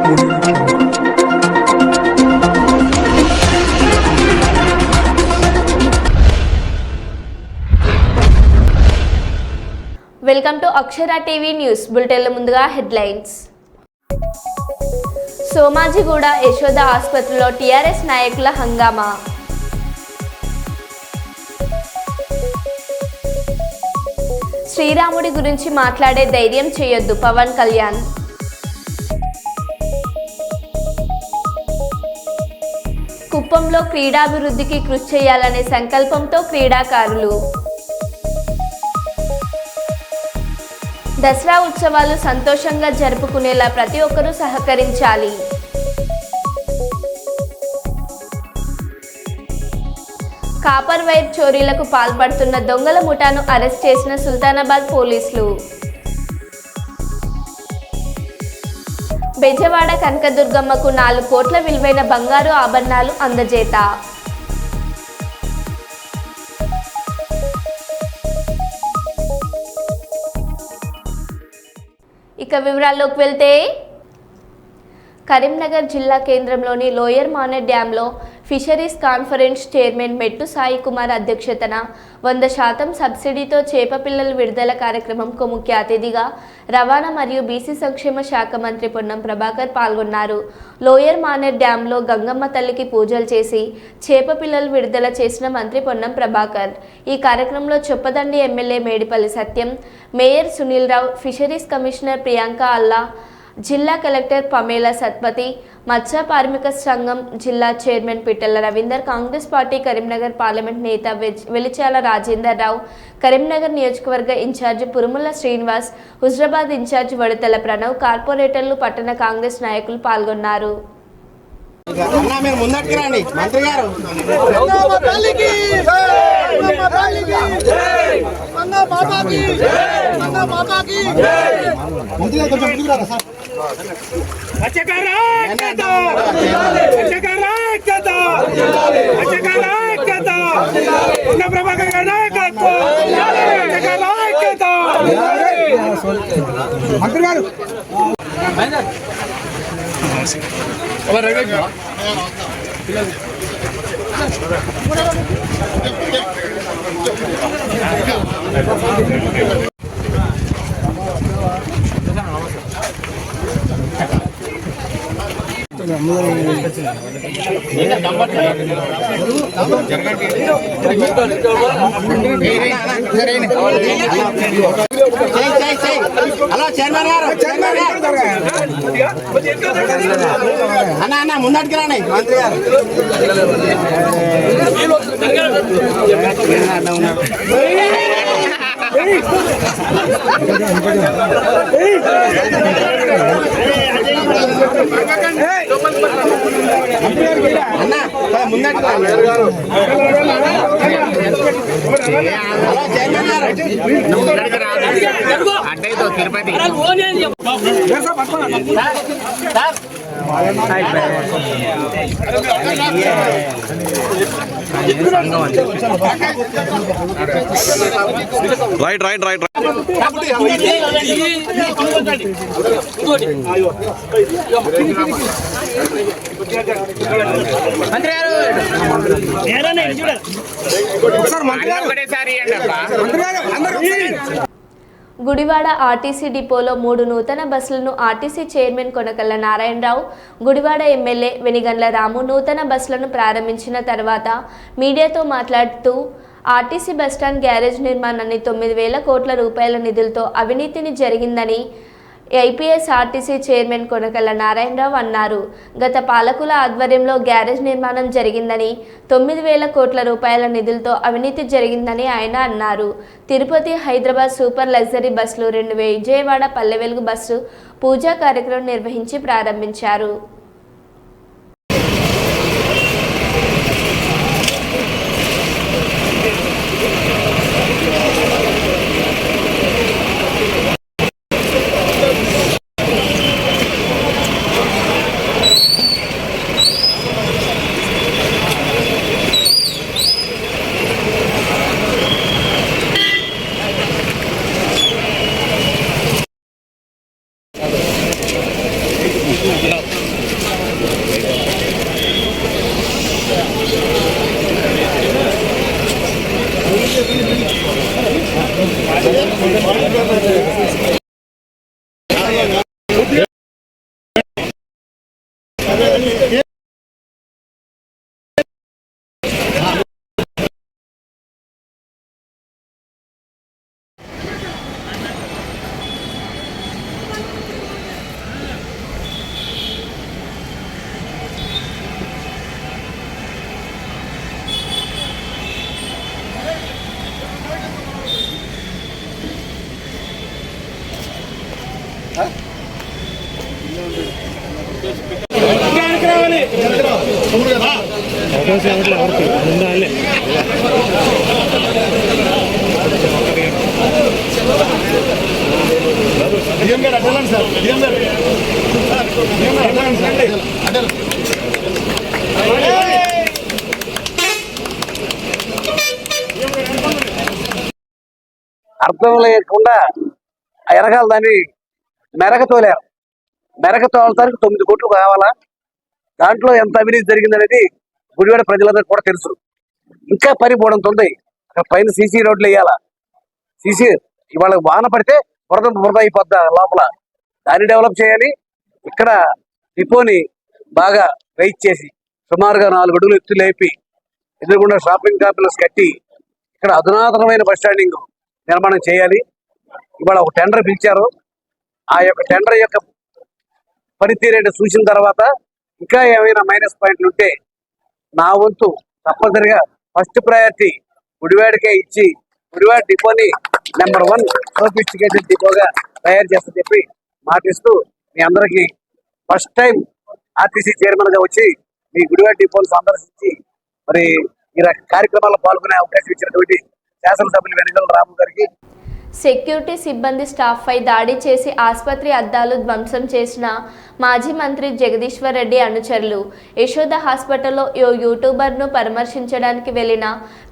Welcome to Akshara TV news బులెటిన్ల ముందుగా headlines. Somajiguda Yashoda ఆసుపత్రిలో టీఆర్ఎస్ నాయకుల హంగామా. శ్రీరాముడి గురించి మాట్లాడే ధైర్యం చేయొద్దు పవన్ కళ్యాణ్. కుప్పంలో క్రీడాభివృద్ధికి కృషి చేయాలనే సంకల్పంతో క్రీడాకారులు. దసరా ఉత్సవాలు సంతోషంగా జరుపుకునేలా ప్రతి ఒక్కరూ సహకరించాలి. కాపర్ వైర్ చోరీలకు పాల్పడుతున్న దొంగల ముఠాను అరెస్ట్ చేసిన సుల్తానాబాద్ పోలీసులు. బెజవాడ కనకదుర్గమ్మకు 4 కోట్ల విలువైన బంగారు ఆభరణాలు అందజేత. ఇక వివరాల్లోకి వెళ్తే, కరీంనగర్ జిల్లా కేంద్రంలోని లోయర్ మానేర్ డ్యాంలో fisheries conference chairman Mettu Sai Kumar అధ్యక్షతన 100% సబ్సిడీతో చేప పిల్లల విడుదల కార్యక్రమంకు ముఖ్య అతిథిగా రవాణా మరియు బీసీ సంక్షేమ శాఖ మంత్రి పొన్నం ప్రభాకర్ పాల్గొన్నారు. లోయర్ మానేర్ డ్యాంలో గంగమ్మ తల్లికి పూజలు చేసి చేప పిల్లలు విడుదల చేసిన మంత్రి పొన్నం ప్రభాకర్. ఈ కార్యక్రమంలో చొప్పదండి ఎమ్మెల్యే మేడిపల్లి సత్యం, mayor Sunil Rao, fisheries commissioner Priyanka అల్లా, జిల్లా కలెక్టర్ పమేలా సత్పతి, మత్స్య కార్మిక సంఘం జిల్లా చైర్మన్ పిట్టల రవీందర్, కాంగ్రెస్ పార్టీ కరీంనగర్ పార్లమెంట్ నేత వెలిచాల రాజేందర్ రావు, కరీంనగర్ నియోజకవర్గ ఇన్ఛార్జ్ పురుముల శ్రీనివాస్, హుజరాబాద్ ఇన్ఛార్జ్ వడతల ప్రణవ్, కార్పొరేటర్లు, పట్టణ కాంగ్రెస్ నాయకులు పాల్గొన్నారు. హలో చైర్మన్ గారు, అన్న ముందటికి రాండి మంత్రి గారు. అన్న ముందటికి అడ్డైతో Tirupati right right right Gudivada RTC డిపోలో 3 నూతన బస్సులను RTC chairman Konakalla Narayana Rao, Gudivada MLA Venigandla Ramu నూతన బస్సులను ప్రారంభించిన తర్వాత మీడియాతో మాట్లాడుతూ ఆర్టీసీ బస్టాండ్ గ్యారేజ్ నిర్మాణాన్ని 9,000 కోట్ల రూపాయల నిధులతో అవినీతిని జరిగిందని IPS RTC chairman Konakalla Narayanarao అన్నారు. గత పాలకుల ఆధ్వర్యంలో గ్యారేజ్ నిర్మాణం జరిగిందని, 9,000 కోట్ల రూపాయల నిధులతో అవినీతి జరిగిందని ఆయన అన్నారు. తిరుపతి హైదరాబాద్ సూపర్ లగ్జరీ బస్సులు 2 విజయవాడ పల్లె వెలుగు బస్సు పూజా కార్యక్రమం నిర్వహించి ప్రారంభించారు. Hello. అర్థం లేకుండా ఎరగాల దాన్ని మెరక తోలారు. మెరక తోలటానికి 9 కోట్లు కావాలా? దాంట్లో ఎంత అవినీతి జరిగిందనేది గుడివాడ ప్రజలందరికీ కూడా తెలుసు. ఇంకా పని పోవడంతో ఉంది. అక్కడ పైన సీసీ రోడ్లు వేయాలా. సీసీ ఇవాళ వాన పడితే బురద అయిపోద్దా లోపల, దాన్ని డెవలప్ చేయాలి. ఇక్కడ డిపోని బాగా రైజ్ చేసి సుమారుగా 4 అడుగులు ఎత్తు లేపి ఎదురుగుండా షాపింగ్ కాంప్లెక్స్ కట్టి ఇక్కడ అధునాతనమైన బస్ స్టాండింగ్ నిర్మాణం చేయాలి. ఇవాళ ఒక టెండర్ పిలిచారు. ఆ యొక్క టెండర్ యొక్క పనితీరేంటి చూసిన తర్వాత ఇంకా ఏమైనా మైనస్ పాయింట్లు ఉంటే నా వంతు తప్పనిసరిగా ఫస్ట్ ప్రయారిటీ గుడివాడకే ఇచ్చి గుడివాడ డిపోని నెంబర్ 1 సోఫిస్టికేటెడ్ డిపోగా తయారు చేస్తా చెప్పి మాటిస్తూ మీ అందరికీ ఫస్ట్ టైం ఆర్టీసీ చైర్మన్ గా వచ్చి మీ గుడివాడ డిపోను సందర్శించి మరి ఈ కార్యక్రమాల్లో పాల్గొనే అవకాశం ఇచ్చినటువంటి శాసనసభ్యులు వెనుగల రాము గారికి, సెక్యూరిటీ సిబ్బంది స్టాఫ్పై దాడి చేసి ఆసుపత్రి అద్దాలు ధ్వంసం చేసిన మాజీ మంత్రి జగదీశ్వర్ రెడ్డి అనుచరులు యశోద హాస్పిటల్లో ఓ యూట్యూబర్ను పరామర్శించడానికి వెళ్లిన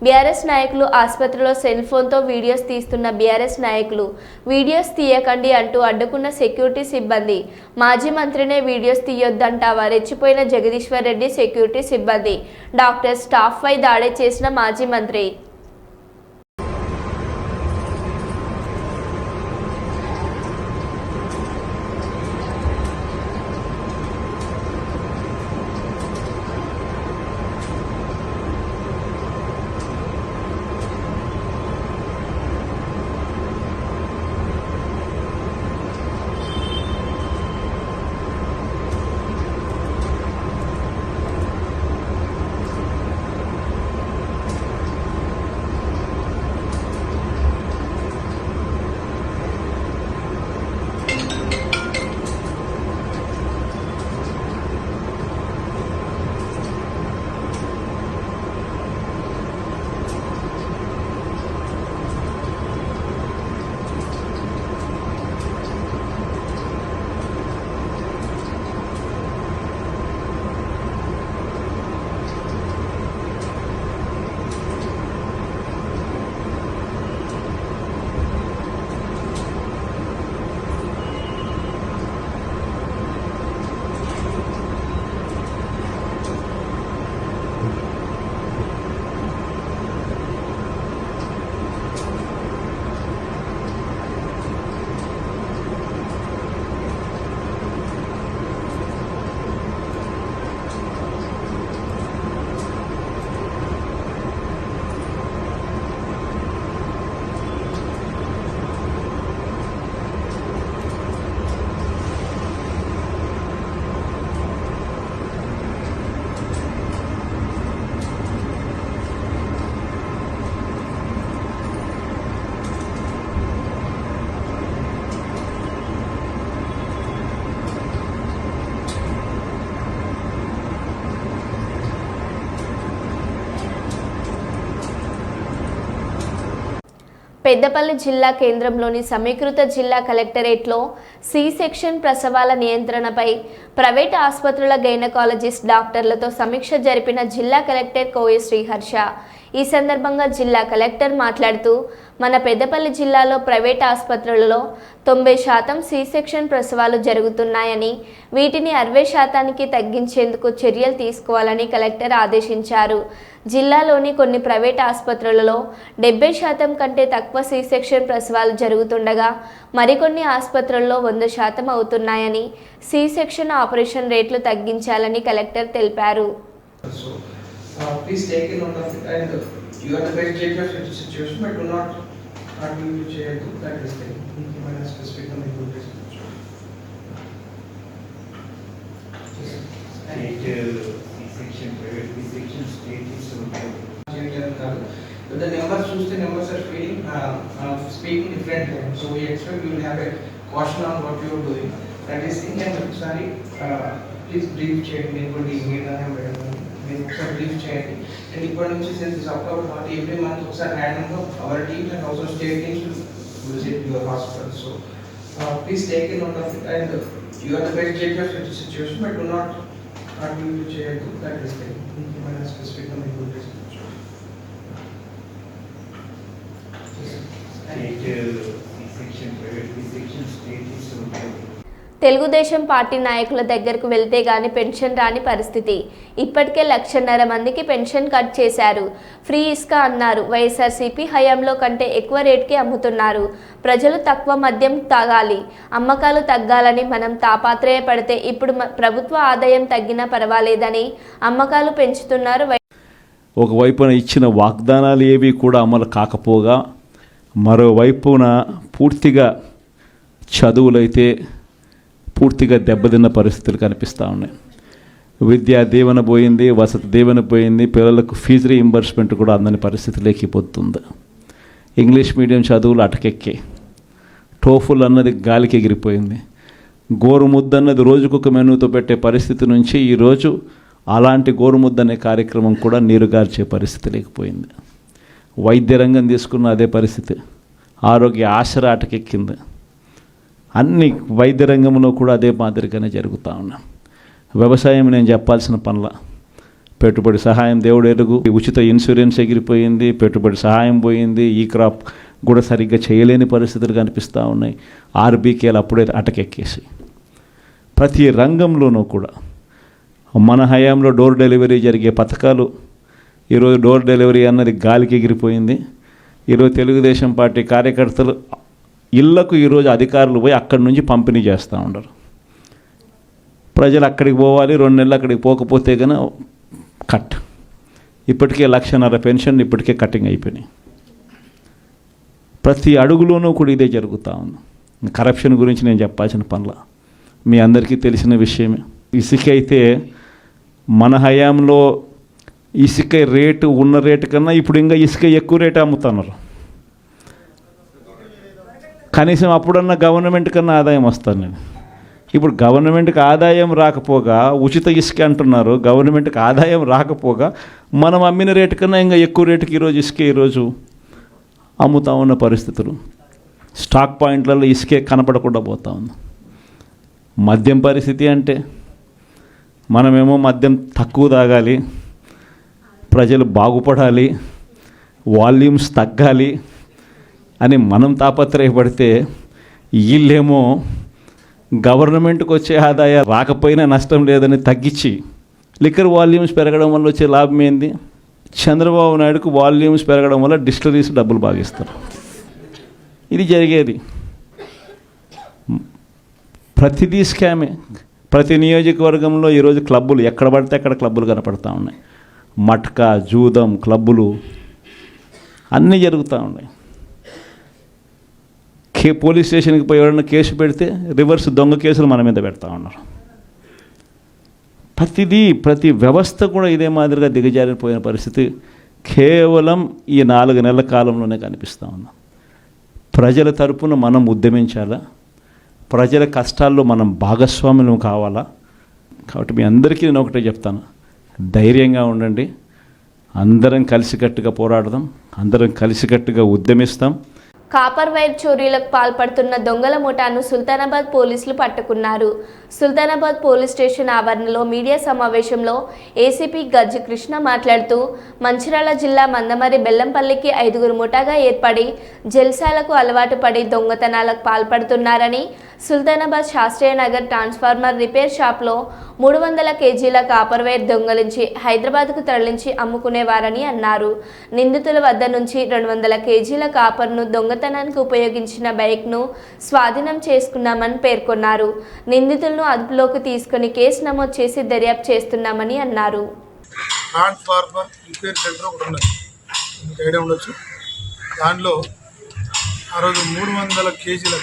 బీఆర్ఎస్ నాయకులు ఆసుపత్రిలో సెల్ ఫోన్తో వీడియోస్ తీస్తున్న బీఆర్ఎస్ నాయకులు వీడియోస్ తీయకండి అంటూ అడ్డుకున్న సెక్యూరిటీ సిబ్బంది మాజీ మంత్రినే వీడియోస్ తీయొద్దంటావా రెచ్చిపోయిన జగదీశ్వర్ రెడ్డి సెక్యూరిటీ సిబ్బంది డాక్టర్ స్టాఫ్పై దాడి చేసిన మాజీ మంత్రి పెద్దపల్లి జిల్లా కేంద్రంలోని సమీకృత జిల్లా కలెక్టరేట్లో సి సెక్షన్ ప్రసవాల నియంత్రణపై ప్రైవేట్ ఆసుపత్రుల గైనకాలజిస్ట్ డాక్టర్లతో సమీక్ష జరిపిన జిల్లా కలెక్టర్ కోయ శ్రీహర్ష. ఈ సందర్భంగా జిల్లా కలెక్టర్ మాట్లాడుతూ మన పెద్దపల్లి జిల్లాలో ప్రైవేట్ ఆసుపత్రులలో 90% సి సెక్షన్ ప్రసవాలు జరుగుతున్నాయని, వీటిని 60% తగ్గించేందుకు చర్యలు తీసుకోవాలని కలెక్టర్ ఆదేశించారు. జిల్లాలోని కొన్ని ప్రైవేట్ ఆసుపత్రులలో 70% కంటే తక్కువ సి సెక్షన్ ప్రసవాలు జరుగుతుండగా మరికొన్ని ఆసుపత్రుల్లో 100% అవుతున్నాయని, సి సెక్షన్ ఆపరేషన్ రేట్లు తగ్గించాలని కలెక్టర్ తెలిపారు. Please take a note of it, and you are the best judge of such a situation, but do not argue to share that is thing. You might have specific on the good state C-section, private C-section, state is but the numbers, choose the numbers are speaking different, so we expect you will have a caution on what you are doing. That is thing, and sorry, please brief చేయండి. నేను కూడా email మీరు ఒకసారి brief చేయండి. And ఇప్పటి నుంచి since October 30 every month ఒకసారి ర్యాండమ్గా our teams and also state teams visit your hospital. So please take in note of it and you are the best judge of such situation but do not use చేయొద్దు. That is thing ఏమైనా స్పెసిఫిక్గా మీకు State C-section, private C-section, state is okay. Telugu Desam party నాయకుల దగ్గరకు వెళ్తే గాని pension రాని పరిస్థితి. ఇప్పటికే 1,50,000 మందికి పెన్షన్ కట్ చేశారు. ఫ్రీ ఇసుక అన్నారు. వైఎస్ఆర్సీపీ హయాంలో కంటే ఎక్కువ రేటుకి అమ్ముతున్నారు. ప్రజలు తక్కువ మద్యం తాగాలి, అమ్మకాలు తగ్గాలని మనం తాపాత్రయపడితే ఇప్పుడు ప్రభుత్వ ఆదాయం తగ్గినా పర్వాలేదని అమ్మకాలు పెంచుతున్నారు. ఒకవైపున ఇచ్చిన వాగ్దానాలు ఏవి కూడా అమలు కాకపోగా మరోవైపున పూర్తిగా చదువులైతే పూర్తిగా దెబ్బతిన్న పరిస్థితులు కనిపిస్తూ ఉన్నాయి. విద్యా దీవెన పోయింది, వసతి దీవెన పోయింది, పిల్లలకు ఫీజు రీయింబర్స్మెంట్ కూడా అందని పరిస్థితి లేకపోతుంది. ఇంగ్లీష్ మీడియం చదువులు అటకెక్కి, టోఫుల్ అన్నది గాలికి ఎగిరిపోయింది. గోరుముద్ద అన్నది రోజుకొక మెనూతో పెట్టే పరిస్థితి నుంచి ఈరోజు అలాంటి గోరుముద్ద అనే కార్యక్రమం కూడా నీరుగార్చే పరిస్థితి లేకపోయింది. వైద్య రంగం తీసుకున్న అదే పరిస్థితి. ఆరోగ్య ఆసరా అటకెక్కింది. అన్ని వైద్య రంగంలో కూడా అదే మాదిరిగానే జరుగుతూ ఉన్నా. వ్యవసాయం నేను చెప్పాల్సిన పనుల పెట్టుబడి సహాయం దేవుడు ఎరుగు, ఉచిత ఇన్సూరెన్స్ ఎగిరిపోయింది, పెట్టుబడి సహాయం పోయింది, ఈ క్రాప్ కూడా సరిగ్గా చేయలేని పరిస్థితులు కనిపిస్తూ ఉన్నాయి. ఆర్బీకేలు అప్పుడే అటకెక్కేసి ప్రతి రంగంలోనూ కూడా మన హయాంలో డోర్ డెలివరీ జరిగే పథకాలు ఈరోజు డోర్ డెలివరీ అన్నది గాలికి ఎగిరిపోయింది. ఈరోజు తెలుగుదేశం పార్టీ కార్యకర్తలు ఇళ్లకు ఈరోజు అధికారులు పోయి అక్కడి నుంచి పంపిణీ చేస్తూ ఉండరు. ప్రజలు అక్కడికి పోవాలి, 2 నెలలు అక్కడికి పోకపోతే కనుక కట్. ఇప్పటికే 1,50,000 పెన్షన్ ఇప్పటికే కటింగ్ అయిపోయినాయి. ప్రతి అడుగులోనూ కూడా ఇదే జరుగుతూ ఉంది. కరప్షన్ గురించి నేను చెప్పాల్సిన పనుల మీ అందరికీ తెలిసిన విషయమే. ఇసుక అయితే మన హయాంలో ఇసుక రేటు ఉన్న రేటు కన్నా ఇప్పుడు ఇంకా ఇసుక ఎక్కువ రేటు అమ్ముతున్నారు. కనీసం అప్పుడన్నా గవర్నమెంట్ కన్నా ఆదాయం వస్తాను నేను. ఇప్పుడు గవర్నమెంట్కి ఆదాయం రాకపోగా ఉచిత ఇసుక అంటున్నారు. గవర్నమెంట్కి ఆదాయం రాకపోగా మనం అమ్మిన రేటు కన్నా ఇంకా ఎక్కువ రేటుకి ఈరోజు ఇసుక ఈరోజు అమ్ముతా ఉన్న పరిస్థితులు. స్టాక్ పాయింట్లలో ఇసుకే కనపడకుండా పోతా ఉంది. మద్యం పరిస్థితి అంటే మనమేమో మద్యం తక్కువ తాగాలి, ప్రజలు బాగుపడాలి, వాల్యూమ్స్ తగ్గాలి అని మనం తాపత్రయపడితే వీళ్ళేమో గవర్నమెంట్కి వచ్చే ఆదాయం రాకపోయినా నష్టం లేదని తగ్గించి లిక్కర్ వాల్యూమ్స్ పెరగడం వల్ల వచ్చే లాభం ఏంది? చంద్రబాబు నాయుడుకు వాల్యూమ్స్ పెరగడం వల్ల డిస్టిలరీస్ డబ్బులు బాగిస్తారు. ఇది జరిగేది. ప్రతిదీ స్కామే. ప్రతి నియోజకవర్గంలో ఈరోజు క్లబ్బులు ఎక్కడ పడితే అక్కడ క్లబ్బులు కనపడతా ఉన్నాయి. మట్కా, జూదం క్లబ్బులు అన్నీ జరుగుతూ ఉన్నాయి. పోలీస్ స్టేషన్కి పోయి ఎవరైనా కేసు పెడితే రివర్స్ దొంగ కేసులు మన మీద పెడతా ఉన్నారు. ప్రతి వ్యవస్థ కూడా ఇదే మాదిరిగా దిగజారిపోయిన పరిస్థితి కేవలం ఈ 4 నెలల కాలంలోనే కనిపిస్తూ ఉన్నాం. ప్రజల తరపున మనం ఉద్యమించాలా, ప్రజల కష్టాల్లో మనం భాగస్వాములం కావాలా. కాబట్టి మీ అందరికీ నేను ఒకటే చెప్తాను, ధైర్యంగా ఉండండి. అందరం కలిసికట్టుగా పోరాడదాం, అందరం కలిసికట్టుగా ఉద్యమిస్తాం. కాపర్ వైర్ చోరీలకు పాల్పడుతున్న దొంగల ముఠాను సుల్తానాబాద్ పోలీసులు పట్టుకున్నారు. సుల్తానాబాద్ పోలీస్ స్టేషన్ ఆవరణలో మీడియా సమావేశంలో ఏసీపీ గజ్జి కృష్ణ మాట్లాడుతూ మంచిర్యాల జిల్లా మందమరి బెల్లంపల్లికి 5గురు ముఠాగా ఏర్పడి జల్సాలకు అలవాటు పడి దొంగతనాలకు పాల్పడుతున్నారని, సుల్తానాబాద్ శాస్త్రీయ నగర్ ట్రాన్స్ఫార్మర్ రిపేర్ షాప్లో 300 కేజీల కాపర్ వైర్ దొంగలించి హైదరాబాద్కు తరలించి అమ్ముకునేవారని అన్నారు. నిందితుల వద్ద నుంచి 200 కేజీల కాపర్ను దొంగతనానికి ఉపయోగించిన బైక్ను స్వాధీనం చేసుకున్నామని పేర్కొన్నారు. నిందితులను అదుపులోకి తీసుకుని కేసు నమోదు చేసి దర్యాప్తు చేస్తున్నామని అన్నారు. ట్రాన్స్ఫార్మర్ రిపేర్ సెంటర్ ఒకటి ఉన్నది, మీకు ఐడియా ఉండొచ్చు. దాంట్లో ఆ రోజు 300 కేజీల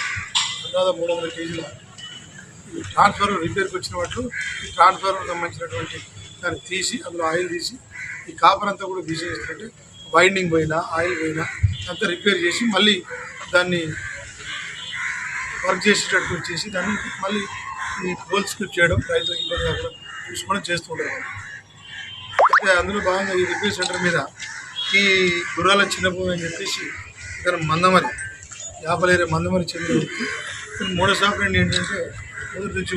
ట్రాన్స్ఫార్మర్ రిపేర్కి వచ్చిన వాటిలో ఈ ట్రాన్స్ఫార్మర్ సంబంధించినటువంటి దాన్ని తీసి అందులో ఆయిల్ తీసి ఈ కాపర్ అంతా కూడా తీసేస్తుంటే వైండింగ్ పోయినా ఆయిల్ పోయినా అంతా రిపేర్ చేసి మళ్ళీ దాన్ని వర్క్ చేసేటట్టు చేసి దాన్ని మళ్ళీ ఈ పోల్ స్క్రిప్ట్ చేయడం, రైతులకు ఇబ్బంది కాకుండా చూసుకోవడం చేస్తుంటారు. అయితే అందులో భాగంగా ఈ రిపేర్ సెంటర్ మీద ఈ గుర్రాల చిన్నభూమి అని చెప్పేసి ఇక్కడ మందమరి యాపలేరే మందమరి చెందిన వ్యక్తి. మోడస్ ఆపరేషన్ ఏంటంటే మొదటి నుంచి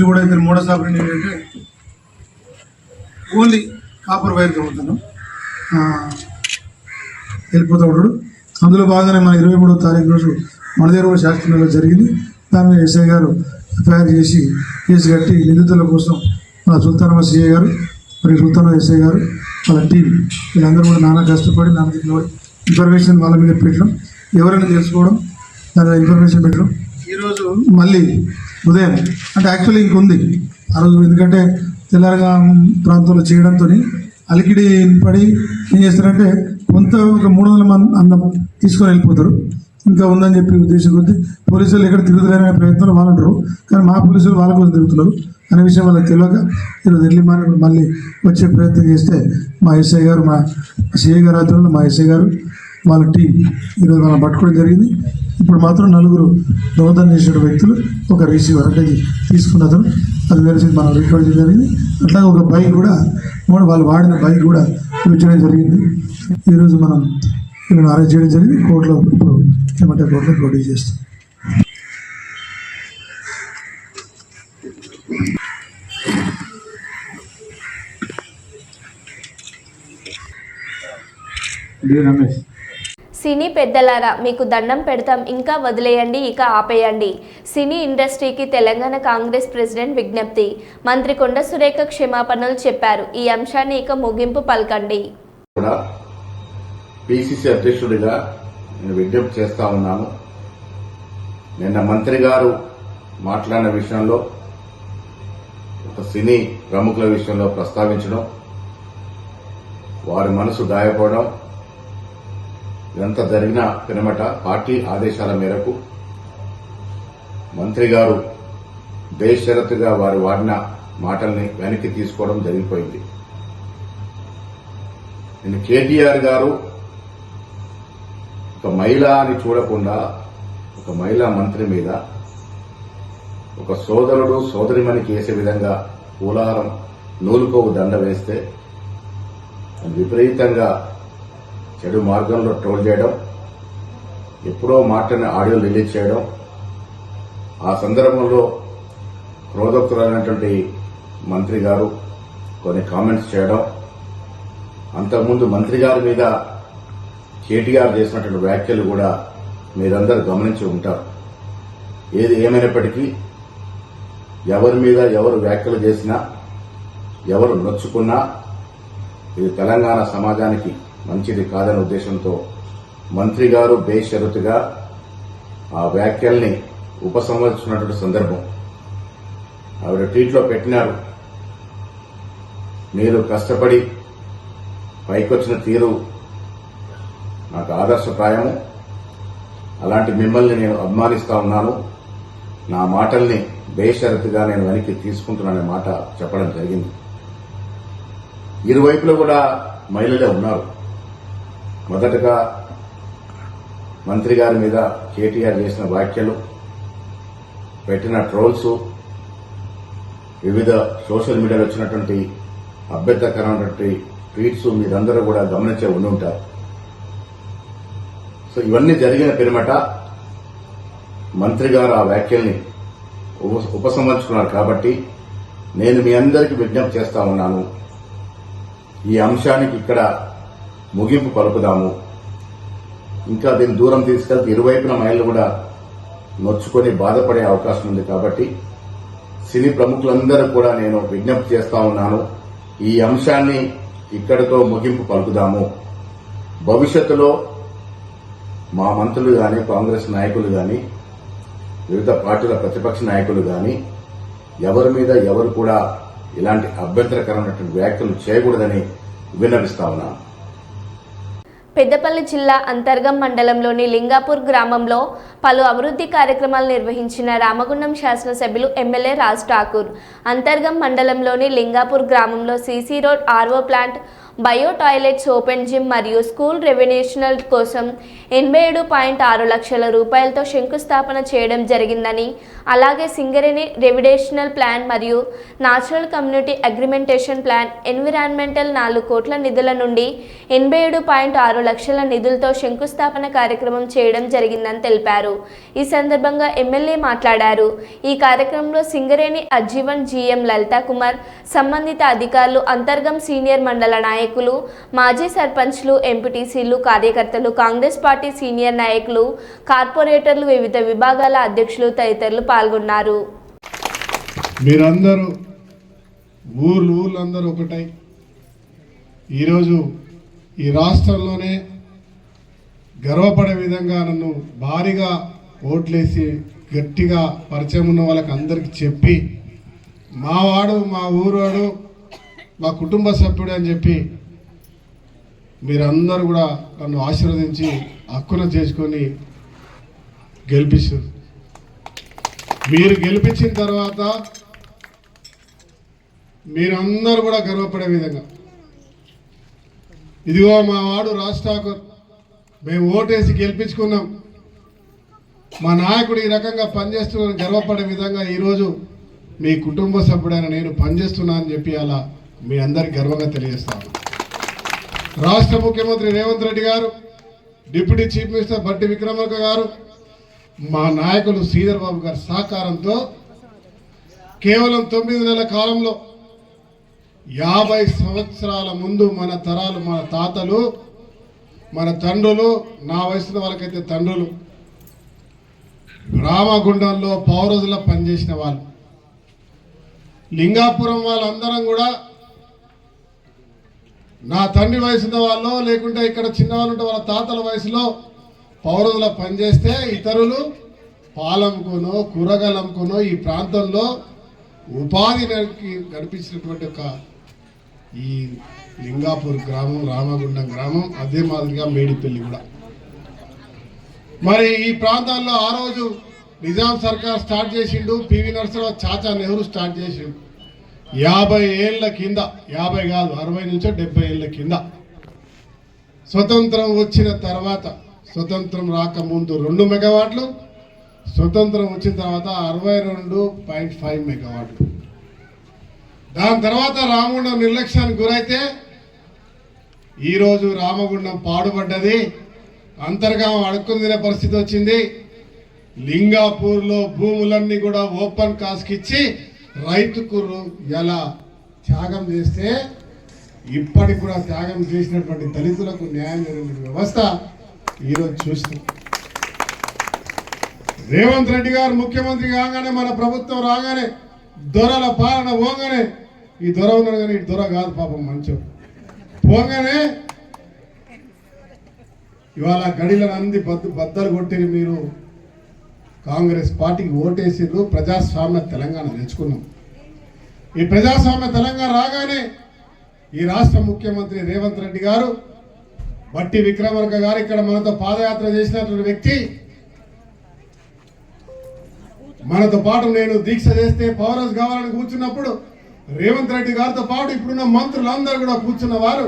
కూడా ఇతను మోడస్ ఆపరేషన్ ఏంటంటే ఓన్లీ కాపర్ వైర్ తగ్గుతాను వెళ్ళిపోతూ ఉంటాడు. అందులో భాగంగానే మన 23వ తారీఖు రోజు మన దగ్గర కూడా శాస్త్రంలో జరిగింది. దాన్ని ఎస్ఐ గారు ఎఫ్ఐఆర్ చేసి కేసు కట్టి నిందితుల కోసం మన సుల్తానమ్మ సిఐ గారు మరియు సుల్తానమ్మ ఎస్ఐ గారు వాళ్ళ టీం వీళ్ళందరూ కూడా నానా కష్టపడి ఇన్ఫర్మేషన్ వాళ్ళ మీద పెట్టడం, ఎవరైనా తెలుసుకోవడం, దాని ఇన్ఫర్మేషన్ పెట్టడం. ఈరోజు మళ్ళీ ఉదయం అంటే యాక్చువల్లీ ఇంకొంది ఆ రోజు, ఎందుకంటే తెల్లారగా ప్రాంతంలో చేయడంతో అలికిడి పడి ఏం చేస్తారంటే కొంత ఒక 300 మంది అందం తీసుకొని వెళ్ళిపోతారు. ఇంకా ఉందని చెప్పి ఉద్దేశం కొద్దీ పోలీసులు ఎక్కడ తిరుగుతారనే ప్రయత్నంలో వాళ్ళు ఉంటారు. కానీ మా పోలీసులు వాళ్ళ కోసం తిరుగుతున్నారు అనే విషయం వాళ్ళకి తెలియక ఈరోజు ఎర్లీ మార్నింగ్ మళ్ళీ వచ్చే ప్రయత్నం చేస్తే మా ఎస్ఐ గారు, మా సిఐ గారు ఆధ్వర్యంలో మా ఎస్ఐ గారు వాళ్ళ టీం ఈరోజు మనం పట్టుకోవడం జరిగింది. ఇప్పుడు మాత్రం 4 దొంగతనం చేసిన వ్యక్తులు, ఒక రిసీవర్ అంటే తీసుకున్న అతను, అది కలిసి మనం రికార్డ్ చేయడం జరిగింది. అట్లాగే ఒక బైక్ కూడా వాళ్ళు వాడిన బైక్ కూడా చూపించడం జరిగింది. ఈరోజు మనం వీళ్ళని అరెస్ట్ చేయడం జరిగింది. కోర్టులో ఇప్పుడు ఏమంటే కోర్టులో ప్రొడ్యూస్ చేస్తాం. సినీ పెద్దలారా, మీకు దండం పెడతాం, ఇంకా వదిలేయండి, ఇక ఆపేయండి. సినీ ఇండస్ట్రీకి తెలంగాణ కాంగ్రెస్ ప్రెసిడెంట్ విజ్ఞప్తి. మంత్రి కొండ సురేఖ క్షమాపణలు చెప్పారు. ఈ అంశాన్ని ఇక ముగింపు పలకండి. పిసిసి అధ్యక్షుడిగా నేను విజ్ఞప్తి చేస్తా ఉన్నాను. నిన్న మంత్రి గారు మాట్లాడిన విషయంలో, ఒక సినీ ప్రముఖుల విషయంలో ప్రస్తావించడం, వారి మనసు గాయపడడం, ఇదంతా జరిగిన పినమట పార్టీ ఆదేశాల మేరకు మంత్రి గారు బేషరతుగా వారు వాడిన మాటల్ని వెనక్కి తీసుకోవడం జరిగిపోయింది. నేను కేటీఆర్ గారు ఒక మహిళ అని చూడకుండా ఒక మహిళా మంత్రి మీద ఒక సోదరుడు సోదరిమణికి వేసే విధంగా పూలారం నూలుకోవు దండ వేస్తే విపరీతంగా చెడు మార్గంలో ట్రోల్ చేయడం, ఎప్పుడో మాటని ఆడియో రిలీజ్ చేయడం, ఆ సందర్భంలో క్రోధోక్తులైనటువంటి మంత్రి గారు కొన్ని కామెంట్స్ చేయడం, అంతకుముందు మంత్రి గారి మీద కేటీఆర్ చేసినటువంటి వ్యాఖ్యలు కూడా మీరందరూ గమనించి ఉంటారు. ఏది ఏమైనప్పటికీ ఎవరి మీద ఎవరు వ్యాఖ్యలు చేసినా, ఎవరు నొచ్చుకున్నా ఇది తెలంగాణ సమాజానికి మంచిది కాదనే ఉద్దేశంతో మంత్రి గారు బేషరతుగా ఆ వ్యాఖ్యల్ని ఉపసంహరించుకున్నటువంటి సందర్భం. ఆవిడ ట్వీట్లో పెట్టినారు, మీరు కష్టపడి పైకొచ్చిన తీరు నాకు ఆదర్శప్రాయము, అలాంటి మిమ్మల్ని నేను అభిమానిస్తా ఉన్నాను, నా మాటల్ని బేషరతుగా నేను వెనక్కి తీసుకుంటున్నాననే మాట చెప్పడం జరిగింది. ఇరువైపులో కూడా మహిళలే ఉన్నారు. మొదటగా మంత్రి గారి మీద కేటీఆర్ చేసిన వ్యాఖ్యలు, పెట్టిన ట్రోల్స్, వివిధ సోషల్ మీడియాలో వచ్చినటువంటి అభ్యంతరకరమైనటువంటి ట్వీట్స్ మీరందరూ కూడా గమనించే ఉండి ఉంటారు. సో ఇవన్నీ జరిగిన పిరమట మంత్రి గారు ఆ వ్యాఖ్యల్ని ఉపసంహరించుకున్నారు. కాబట్టి నేను మీ అందరికీ విజ్ఞప్తి చేస్తా ఉన్నాను, ఈ అంశానికి ఇక్కడ ముగింపు పలుకుదాము. ఇంకా దీన్ని దూరం తీసుకెళ్తే ఇరువైపున మహిళలు కూడా నొచ్చుకొని బాధపడే అవకాశం ఉంది. కాబట్టి సినీ ప్రముఖులందరూ కూడా నేను విజ్ఞప్తి చేస్తా ఉన్నాను, ఈ అంశాన్ని ఇక్కడితో ముగింపు పలుకుదాము. భవిష్యత్తులో మా మంత్రులు గాని, కాంగ్రెస్ నాయకులు గాని, వివిధ పార్టీల ప్రతిపక్ష నాయకులు గాని ఎవరి మీద ఎవరు కూడా ఇలాంటి అభ్యంతరకరమైనటువంటి వ్యాఖ్యలు చేయకూడదని విన్నవిస్తా ఉన్నాను. పెద్దపల్లి జిల్లా అంతర్గం మండలంలోని లింగాపూర్ గ్రామంలో పలు అభివృద్ధి కార్యక్రమాలు నిర్వహించిన రామగుండం శాసనసభ్యులు ఎమ్మెల్యే రాజ్ ఠాకూర్. అంతర్గం మండలంలోని లింగాపూర్ గ్రామంలో CC road, RO plant, bio toilets, open gym మరియు స్కూల్ రెవెన్యూషనల్ కోసం 87.6 లక్షల రూపాయలతో శంకుస్థాపన చేయడం జరిగిందని, అలాగే సింగరేణి రెవిడేషనల్ ప్లాన్ మరియు న్యాచురల్ కమ్యూనిటీ అగ్రిమెంటేషన్ ప్లాన్ ఎన్విరాన్మెంటల్ 4 కోట్ల నిధుల నుండి 87.6 లక్షల నిధులతో శంకుస్థాపన కార్యక్రమం చేయడం జరిగిందని తెలిపారు. ఈ సందర్భంగా ఎమ్మెల్యే మాట్లాడారు. ఈ కార్యక్రమంలో సింగరేణి అజ్జీవన్ జీఎం లలితా కుమార్, సంబంధిత అధికారులు, అంతర్గం సీనియర్ మండల నాయకులు, మాజీ సర్పంచ్లు, ఎంపీటీసీలు, కార్యకర్తలు, కాంగ్రెస్ పార్టీ సీనియర్ నాయకులు, కార్పొరేటర్లు, వివిధ విభాగాల అధ్యక్షులు తదితరులు పాల్గొన్నారు. మీరందరూ ఊర్లందరూ ఒకటై ఈరోజు ఈ రాష్ట్రంలోనే గర్వపడే విధంగా నన్ను భారీగా ఓట్లేసి గట్టిగా పరిచయం ఉన్న వాళ్ళకి అందరికీ చెప్పి మావాడు, మా ఊరువాడు, మా కుటుంబ సభ్యుడు అని చెప్పి మీరందరూ కూడా నన్ను ఆశీర్వదించి హక్కున చేసుకొని గెలిపిస్తారు. మీరు గెలిపించిన తర్వాత మీరందరూ కూడా గర్వపడే విధంగా, ఇదిగో మా వాడు రాజ్ ఠాకూర్, మేము ఓటేసి గెలిపించుకున్నాం, మా నాయకుడు ఈ రకంగా పనిచేస్తున్నాను గర్వపడే విధంగా ఈరోజు మీ కుటుంబ సభ్యుడైన నేను పనిచేస్తున్నా అని చెప్పి అలా మీ అందరికి గర్వంగా తెలియజేస్తాను. రాష్ట్ర ముఖ్యమంత్రి రేవంత్ రెడ్డి గారు, డిప్యూటీ చీఫ్ మినిస్టర్ బట్టి విక్రమార్క గారు, మా నాయకులు శ్రీధర్ బాబు గారి సహకారంతో కేవలం 9 నెలల కాలంలో 50 సంవత్సరాల ముందు మన తరాలు, మన తాతలు, మన తండ్రులు, నా వయసున్న వాళ్ళకైతే తండ్రులు రామగుండంలో పౌరజుల పనిచేసిన వాళ్ళు, లింగాపురం వాళ్ళందరం కూడా నా తండ్రి వయసున్న వాళ్ళు, లేకుంటే ఇక్కడ చిన్నవాళ్ళు ఉంటే వాళ్ళ తాతల వయసులో పౌరజుల పనిచేస్తే ఇతరులు పాలమ్ముకునో కూరగాయలమ్ముకునో ఈ ప్రాంతంలో ఉపాధి గడిపించినటువంటి ఒక ఈ లింగాపూర్ గ్రామం, రామగుండం గ్రామం, అదే మాదిరిగా మేడిపల్లి కూడా. మరి ఈ ప్రాంతాల్లో ఆ రోజు నిజాం సర్కార్ స్టార్ట్ చేసిండు, పివి నరసింహరావు, చాచా నెహ్రూ స్టార్ట్ చేసిండు. 50 ఏళ్ల కింద, 50 కాదు 60 నుంచి 70 ఏళ్ల కింద. స్వతంత్రం వచ్చిన తర్వాత, స్వతంత్రం రాకముందు 2 మెగావాట్లు, స్వతంత్రం వచ్చిన తర్వాత 62.5 మెగావాట్లు. దాని తర్వాత రామగుండం నిర్లక్ష్యానికి గురైతే ఈరోజు రామగుండం పాడుపడ్డది, అంతర్గామం అడుక్కుని తినే పరిస్థితి వచ్చింది. లింగాపూర్లో భూములన్నీ కూడా ఓపెన్ కాస్ట్కి ఇచ్చి రైతుకు ఎలా త్యాగం చేస్తే ఇప్పటికి కూడా త్యాగం చేసినటువంటి దళితులకు న్యాయం జరిగిన వ్యవస్థ ఈరోజు చూస్తాం. రేవంత్ రెడ్డి గారు ముఖ్యమంత్రి కాగానే, మన ప్రభుత్వం రాగానే, దొరల పాలన పోగానే, ఈ దొర ఉన్నాడు కానీ ఈ దొర కాదు పాపం మంచోడు, పోగానే ఇవాళ గడిలను అంది బద్దలు కొట్టిన మీరు కాంగ్రెస్ పార్టీకి ఓటేసిర్రు. ప్రజాస్వామ్య తెలంగాణ తెచ్చుకున్నాం. ఈ ప్రజాస్వామ్య తెలంగాణ రాగానే ఈ రాష్ట్ర ముఖ్యమంత్రి రేవంత్ రెడ్డి గారు, బట్టి విక్రమార్క గారు ఇక్కడ మనతో పాదయాత్ర చేసినటువంటి వ్యక్తి, మనతో పాటు నేను దీక్ష చేస్తే పౌరస్ కావాలని కూర్చున్నప్పుడు రేవంత్ రెడ్డి గారితో పాటు ఇప్పుడున్న మంత్రులందరూ కూడా కూర్చున్న వారు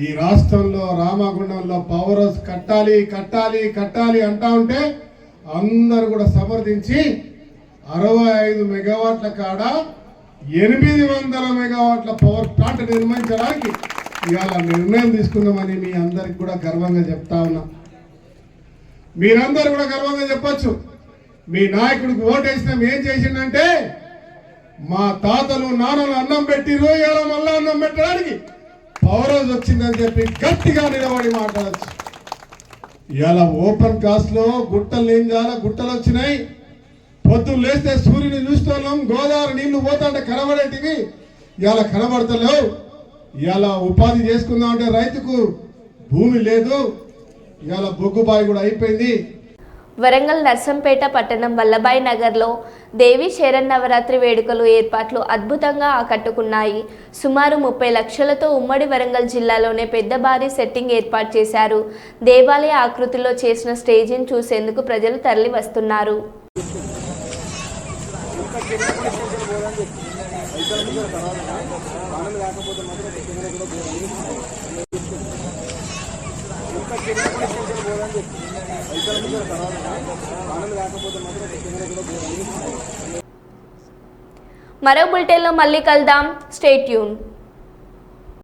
ఈ రాష్ట్రంలో రామగుండంలో పవర్ హౌస్ కట్టాలి కట్టాలి కట్టాలి అంటా ఉంటే అందరూ కూడా సమర్థించి 65 మెగావాట్ల కాడ 800 మెగావాట్ల పవర్ ప్లాంట్ నిర్మించడానికి ఇవాళ నిర్ణయం తీసుకున్నామని మీ అందరికి కూడా గర్వంగా చెప్తా ఉన్నా. మీరందరూ కూడా గర్వంగా చెప్పొచ్చు, మీ నాయకుడికి ఓటేసినాం ఏం చేసిండంటే, మా తాతలు నాన్నలు అన్నం పెట్టిరు, ఇలా మళ్ళా అన్నం పెట్టడానికి పవర్ హౌస్ వచ్చిందని చెప్పి గట్టిగా నిలబడి మాట్లాడచ్చు. ఇవాళ ఓపెన్ కాస్ట్ లో గుట్టలు ఏం చేయాలి, గుట్టలు వచ్చినాయి. పొద్దున్న లేస్తే సూర్యుని చూస్తున్నాం, గోదావరి నీళ్లు పోతాంటే కనబడేటివి ఇవాళ కనబడతలేవు. ఇవాళ ఉపాధి చేసుకుందాం అంటే రైతుకు భూమి లేదు, ఇవాళ బొగ్గుబాయి కూడా అయిపోయింది. వరంగల్ నర్సంపేట పట్టణం వల్లభాయ్ నగర్లో దేవి శరన్నవరాత్రి వేడుకలు ఏర్పాట్లు అద్భుతంగా ఆకట్టుకున్నాయి. సుమారు 30 లక్షలతో ఉమ్మడి వరంగల్ జిల్లాలోనే పెద్ద భారీ సెట్టింగ్ ఏర్పాటు చేశారు. దేవాలయ ఆకృతిలో చేసిన స్టేజిని చూసేందుకు ప్రజలు తరలి వస్తున్నారు. మరో బులెటిన్లో మళ్ళీ కలుద్దాం. Stay tune.